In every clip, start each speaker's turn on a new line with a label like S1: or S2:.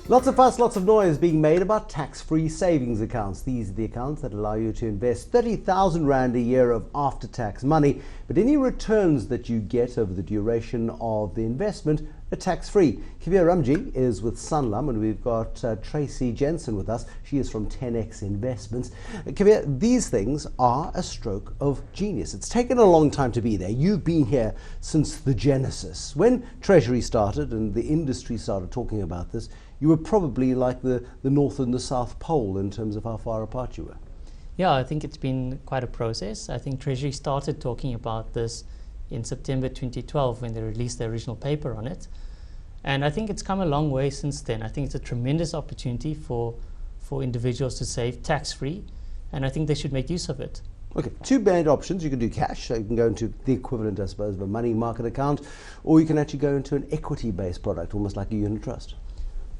S1: Lots of fuss, lots of noise being made about tax-free savings accounts. These are the accounts that allow you to invest 30,000 Rand a year of after-tax money, but any returns that you get over the duration of the investment are tax-free. Kavir Ramjee is with Sanlam, and we've got Tracy Jensen with us. She is from 10X Investments. Kavir, these things are a stroke of genius. It's taken a long time to be there. You've been here since the genesis. When Treasury started and the industry started talking about this, you were probably like the North and the South Pole in terms of how far apart you were.
S2: Yeah, I think it's been quite a process. I think Treasury started talking about this in September 2012 when they released the original paper on it. And I think it's come a long way since then. I think it's a tremendous opportunity for individuals to save tax-free, and I think they should make use of it.
S1: Okay, two main options. You can do cash, so you can go into the equivalent, I suppose, of a money market account, or you can actually go into an equity-based product, almost like a unit trust.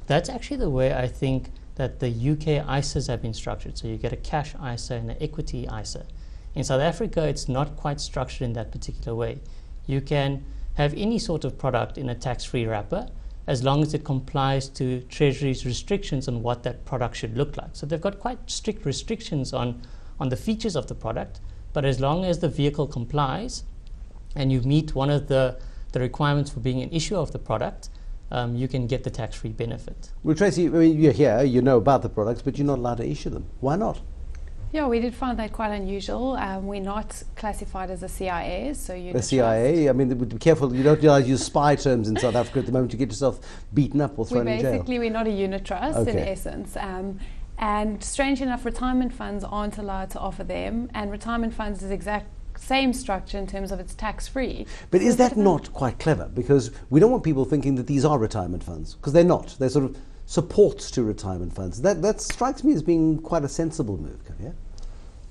S2: That's actually the way I think that the UK ISAs have been structured. So you get a cash ISA and an equity ISA. In South Africa, it's not quite structured in that particular way. You can have any sort of product in a tax-free wrapper as long as it complies to Treasury's restrictions on what that product should look like. So they've got quite strict restrictions on the features of the product, but as long as the vehicle complies and you meet one of the requirements for being an issuer of the product, you can get the tax-free benefit.
S1: Well, Tracy, I mean, you're here, you know about the products, but you're not allowed to issue them. Why not?
S3: Yeah, we did find that quite unusual. We're not classified as a CIA, so you.
S1: A CIA? I mean, be careful. You don't use spy terms in South Africa at the moment. You get yourself beaten up or thrown in jail.
S3: We're not a unit trust
S1: Okay.
S3: in essence. And strange enough, retirement funds aren't allowed to offer them, and retirement funds is exact same structure in terms of it's tax-free.
S1: But is that not quite clever? Because we don't want people thinking that these are retirement funds, because they're not. They're sort of supports to retirement funds. That strikes me as being quite a sensible move, Kavir.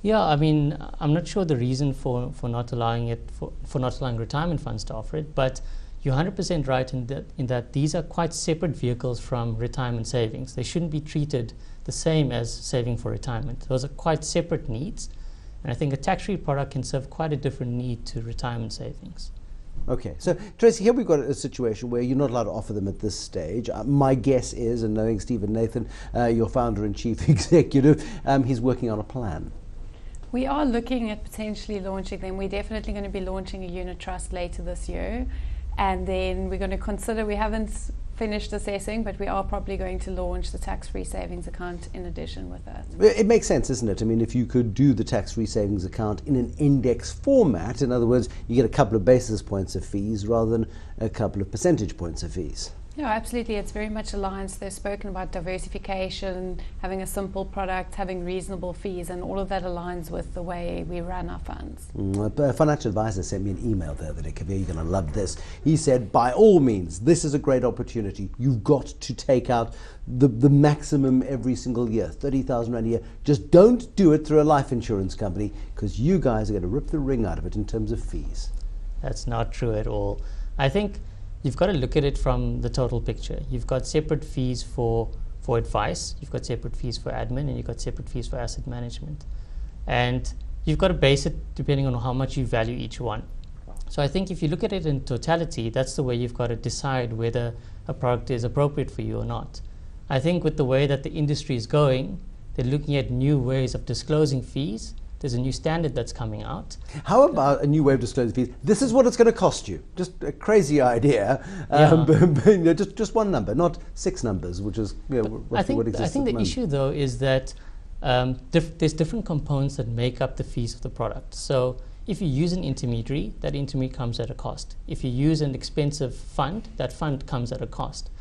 S2: Yeah, I mean, I'm not sure the reason for not allowing it for not allowing retirement funds to offer it, but you're 100% right in that these are quite separate vehicles from retirement savings. They shouldn't be treated the same as saving for retirement. Those are quite separate needs. And I think a tax-free product can serve quite a different need to retirement savings.
S1: Okay, so Tracy, here we've got a situation where you're not allowed to offer them at this stage. My guess is, and knowing Stephen Nathan, your founder and chief executive, he's working on a plan.
S3: We are looking at potentially launching them. We're definitely going to be launching a unit trust later this year. And then we're going to consider, we haven't finished assessing, but we are probably going to launch the tax-free savings account in addition with that.
S1: It makes sense, doesn't it? I mean, if you could do the tax-free savings account in an index format, in other words, you get a couple of basis points of fees rather than a couple of percentage points of fees.
S3: Yeah, absolutely. It's very much aligned. So they've spoken about diversification, having a simple product, having reasonable fees, and all of that aligns with the way we run our funds.
S1: A financial advisor sent me an email the other day. Kavir, you're going to love this. He said, by all means, this is a great opportunity. You've got to take out the maximum every single year, 30,000 Rand a year. Just don't do it through a life insurance company, because you guys are going to rip the ring out of it in terms of fees.
S2: That's not true at all. I think you've got to look at it from the total picture. You've got separate fees for advice, you've got separate fees for admin, and you've got separate fees for asset management. And you've got to base it depending on how much you value each one. So I think if you look at it in totality, that's the way you've got to decide whether a product is appropriate for you or not. I think with the way that the industry is going, they're looking at new ways of disclosing fees. There's a new standard that's coming out.
S1: How about a new way of disclosing fees? This is what it's going to cost you. Just a crazy idea.
S2: Yeah.
S1: But, just one number, not six numbers, which is roughly what exists.
S2: I think the issue, though, is that there's different components that make up the fees of the product. So if you use an intermediary, that intermediary comes at a cost. If you use an expensive fund, that fund comes at a cost.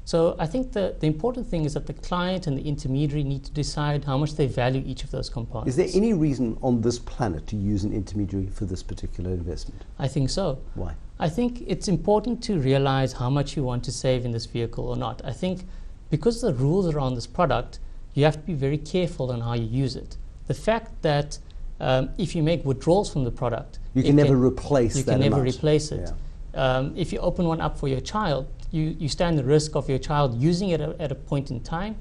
S2: So I think the important thing is that the client and the intermediary need to decide how much they value each of those components.
S1: Is there any reason on this planet to use an intermediary for this particular investment?
S2: I think so.
S1: Why?
S2: I think it's important to realize how much you want to save in this vehicle or not. I think because the rules around this product, you have to be very careful on how you use it. The fact that if you make withdrawals from the product,
S1: you can never replace that
S2: You can never
S1: amount.
S2: replace it. Yeah. If you open one up for your child, you stand the risk of your child using it at a point in time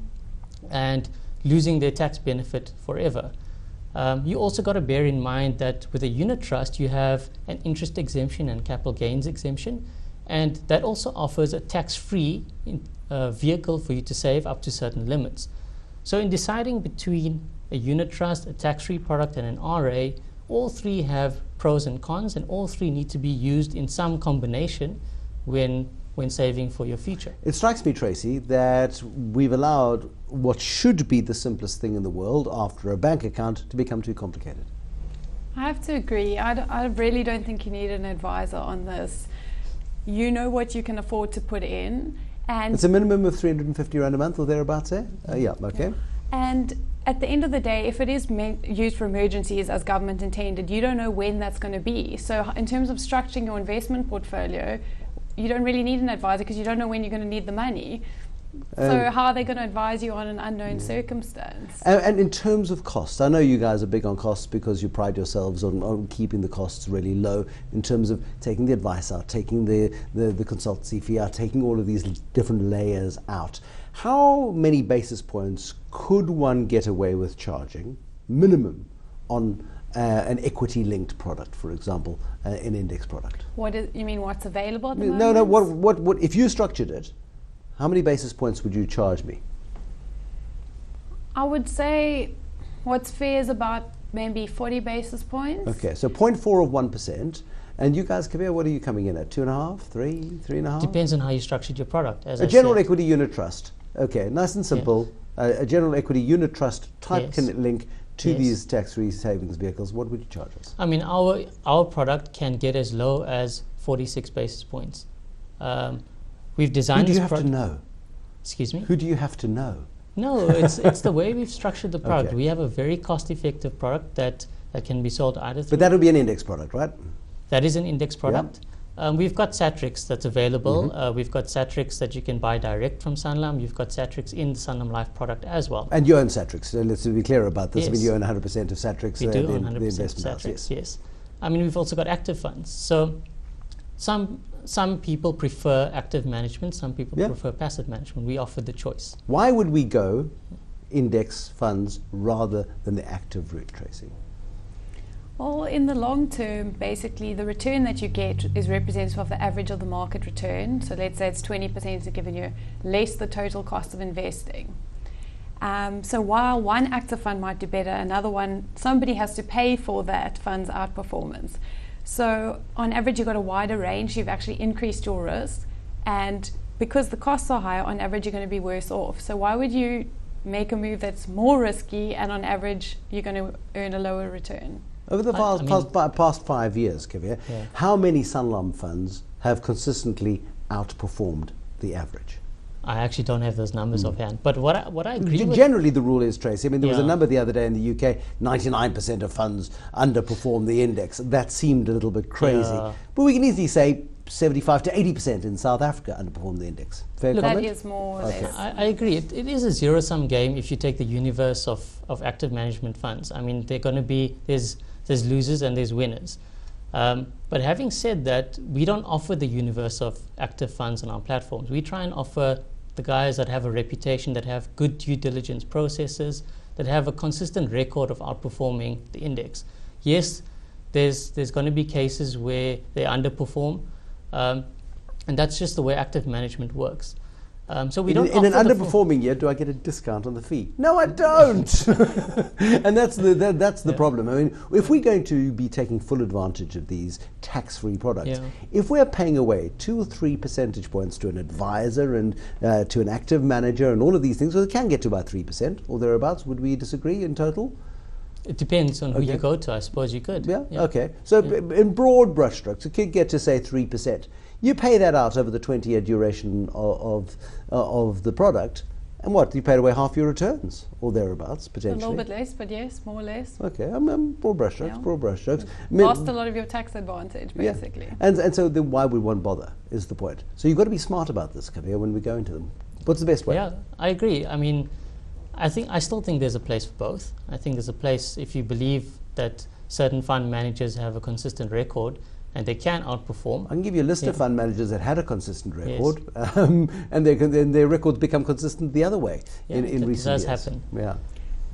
S2: and losing their tax benefit forever. You also got to bear in mind that with a unit trust, you have an interest exemption and capital gains exemption, and that also offers a tax-free vehicle for you to save up to certain limits. So in deciding between a unit trust, a tax-free product, and an RA, all three have pros and cons, and all three need to be used in some combination when saving for your future.
S1: It strikes me, Tracy, that we've allowed what should be the simplest thing in the world after a bank account to become too complicated.
S3: I have to agree. I really don't think you need an advisor on this. You know what you can afford to put in. And
S1: it's a minimum of 350 rand a month or thereabouts, eh? Yeah, okay.
S3: Yeah. And at the end of the day, if it is used for emergencies as government intended, you don't know when that's going to be. So in terms of structuring your investment portfolio, you don't really need an advisor because you don't know when you're going to need the money. So how are they going to advise you on an unknown circumstance?
S1: And in terms of costs, I know you guys are big on costs because you pride yourselves on keeping the costs really low in terms of taking the advice out, taking the consultancy fee out, taking all of these different layers out. How many basis points could one get away with charging, minimum, on an equity-linked product, for example, an index product?
S3: You mean what's available at the moment?
S1: No, what if you structured it, how many basis points would you charge me?
S3: I would say what's fair is about maybe 40 basis points.
S1: Okay, so 0.4 of 1%. And you guys, Kavir, what are you coming in at? 2.5, 3, 3.5?
S2: Depends on how you structured your product. As
S1: a general equity unit trust. Okay, nice and simple. Yeah. A general equity unit trust type can link to these tax-free savings vehicles. What would you charge us?
S2: I mean, our product can get as low as 46 basis points. We've designed.
S1: Who do you have to know?
S2: Excuse me?
S1: Who do you have to know?
S2: No, it's the way we've structured the product.
S1: Okay.
S2: We have a very cost-effective product that can be sold either through...
S1: But that would be an index product, right?
S2: That is an index product. Yeah. We've got Satrix that's available. Mm-hmm. We've got Satrix that you can buy direct from Sanlam. You've got Satrix in the Sanlam Life product as well.
S1: And you own Satrix, so let's be clear about this.
S2: Yes.
S1: I mean, you own 100% of Satrix.
S2: We do own 100%
S1: the investment
S2: of Satrix,
S1: house,
S2: yes. I mean, we've also got active funds. So some people prefer active management, some people prefer passive management. We offer the choice.
S1: Why would we go index funds rather than the active route, Tracy?
S3: Well, in the long term, basically, the return that you get is representative of the average of the market return. So let's say it's 20% to given you less the total cost of investing. So while one active fund might do better, another one, somebody has to pay for that fund's outperformance. So on average, you've got a wider range. You've actually increased your risk. And because the costs are higher, on average, you're going to be worse off. So why would you make a move that's more risky and on average, you're going to earn a lower return?
S1: Over the past 5 years, Kavir, how many Sanlam funds have consistently outperformed the average?
S2: I actually don't have those numbers offhand. But what I agree with...
S1: Generally, the rule is, Tracy, I mean, there was a number the other day in the UK, 99% of funds underperform the index. That seemed a little bit crazy. Yeah. But we can easily say 75 to 80% in South Africa underperform the index. Fair comment?
S3: That is more or less.
S2: I agree. It is a zero-sum game if you take the universe of active management funds. I mean, they're going to be... There's losers and there's winners. But having said that, we don't offer the universe of active funds on our platforms. We try and offer the guys that have a reputation, that have good due diligence processes, that have a consistent record of outperforming the index. Yes, there's going to be cases where they underperform, and that's just the way active management works. So we don't.
S1: In an underperforming year, do I get a discount on the fee? No, I don't. And that's the problem. I mean, if we're going to be taking full advantage of these tax-free products, if we're paying away 2 or 3 percentage points to an advisor and to an active manager and all of these things, well, it can get to about 3% or thereabouts. Would we disagree in total?
S2: It depends on who you go to. I suppose you could.
S1: Yeah. Okay. So in broad brushstrokes, it could get to say 3%. You pay that out over the 20-year duration of the product, and what? You paid away half your returns, or thereabouts, potentially.
S3: A little bit less, but yes, more or less.
S1: Okay, broad brushstrokes, broad brushstrokes.
S3: Lost a lot of your tax advantage, basically.
S1: Yeah. And so then why would one bother, is the point. So you've got to be smart about this, Kavir, when we go into them. What's the best way?
S2: Yeah, I agree. I mean, I still think there's a place for both. I think there's a place if you believe that certain fund managers have a consistent record and they can outperform. I
S1: can give you a list of fund managers that had a consistent record, and their records become consistent the other way in recent years.
S2: It does happen.
S1: Yeah.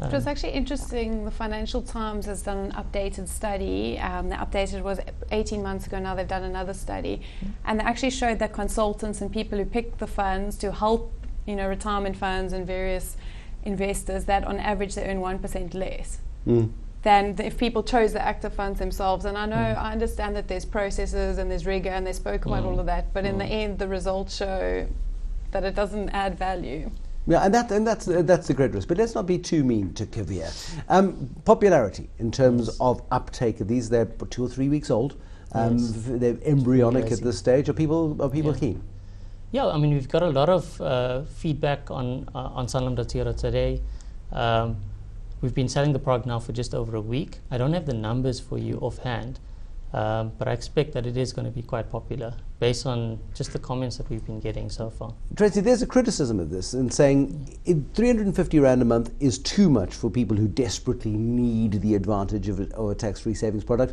S3: It was actually interesting. The Financial Times has done an updated study. The updated was 18 months ago. Now they've done another study, and they actually showed that consultants and people who pick the funds to help retirement funds and various investors that on average they earn 1% less
S1: Mm.
S3: than if people chose the active funds themselves. And I understand that there's processes and there's rigor and they spoke about all of that, but in the end the results show that it doesn't add value.
S1: Yeah, and that's the great risk. But let's not be too mean to Kavir. Popularity in terms of uptake of these, they're 2 or 3 weeks old. They're embryonic at this stage. Are people keen?
S2: Yeah, I mean, we've got a lot of feedback on sanlam.co.za. We've been selling the product now for just over a week. I don't have the numbers for you offhand, but I expect that it is going to be quite popular based on just the comments that we've been getting so far.
S1: Tracy, there's a criticism of this in saying 350 Rand a month is too much for people who desperately need the advantage of a tax-free savings product,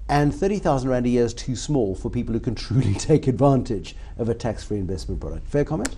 S1: and 30,000 Rand a year is too small for people who can truly take advantage of a tax-free investment product. Fair comment?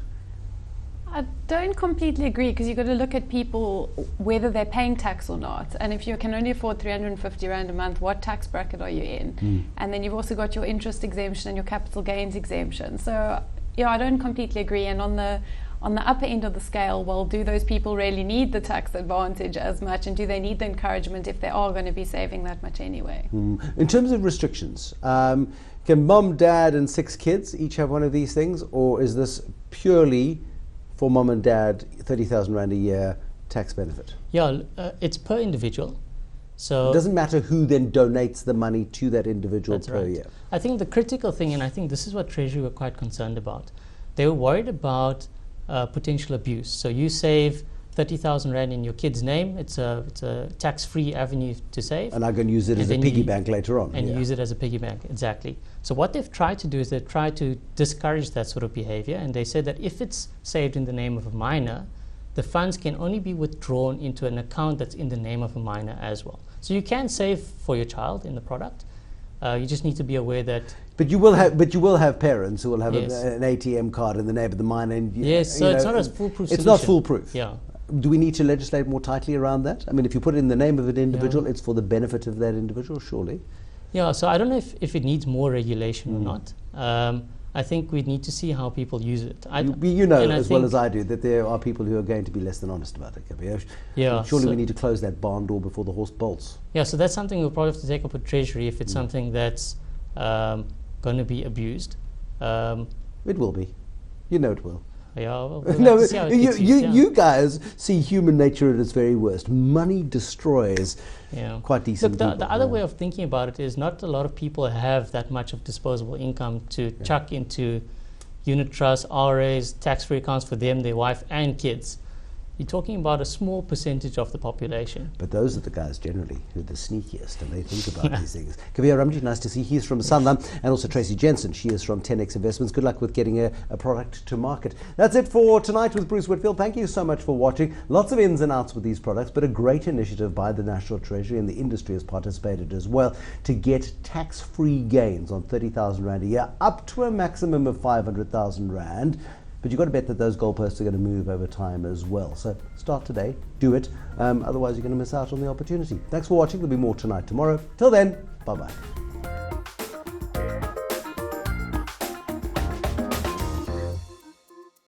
S3: I don't completely agree, because you've got to look at people whether they're paying tax or not. And if you can only afford 350 Rand a month, what tax bracket are you in? And then you've also got your interest exemption and your capital gains exemption. So I don't completely agree. And on the upper end of the scale, well, do those people really need the tax advantage as much, and do they need the encouragement if they are going to be saving that much anyway?
S1: In terms of restrictions, can mum, dad and 6 kids each have one of these things, or is this purely for mum and dad, 30,000 Rand a year tax benefit?
S2: Yeah, it's per individual. So
S1: it doesn't matter who then donates the money to that individual per year.
S2: I think the critical thing, and I think this is what Treasury were quite concerned about, they were worried about potential abuse. So you save 30,000 Rand in your kid's name, it's a tax-free avenue to save. And
S1: I'm going to use it as a piggy bank later on.
S2: And use it as a piggy bank, exactly. So what they've tried to do is they've tried to discourage that sort of behavior, and they said that if it's saved in the name of a minor, the funds can only be withdrawn into an account that's in the name of a minor as well. So you can save for your child in the product. You just need to be aware that.
S1: But you will have parents who will have an ATM card in the name of the minor. And
S2: it's not a foolproof solution.
S1: It's not foolproof.
S2: Yeah.
S1: Do we need to legislate more tightly around that? I mean, if you put it in the name of an individual, it's for the benefit of that individual, surely.
S2: Yeah, so I don't know if it needs more regulation or not. I think we need to see how people use it.
S1: You know as well as I do that there are people who are going to be less than honest about it.
S2: Yeah,
S1: surely we need to close that barn door before the horse bolts.
S2: Yeah, so that's something we'll probably have to take up with Treasury if it's something that's going to be abused.
S1: It will be. You know it will.
S2: Yeah,
S1: you guys see human nature at its very worst. Money destroys quite decent people.
S2: Look, the other way of thinking about it is not a lot of people have that much of disposable income to chuck into unit trusts, RAs, tax-free accounts for them, their wife and kids. You're talking about a small percentage of the population.
S1: But those are the guys generally who are the sneakiest and they think about these things. Kavir Ramjee, nice to see. He's from Sanlam, and also Tracy Jensen. She is from 10X Investments. Good luck with getting a product to market. That's it for tonight with Bruce Whitfield. Thank you so much for watching. Lots of ins and outs with these products, but a great initiative by the National Treasury, and the industry has participated as well, to get tax-free gains on 30,000 Rand a year, up to a maximum of 500,000 Rand. But you've got to bet that those goalposts are going to move over time as well. So start today, do it. Otherwise, you're going to miss out on the opportunity. Thanks for watching. There'll be more tonight, tomorrow. Till then, bye-bye.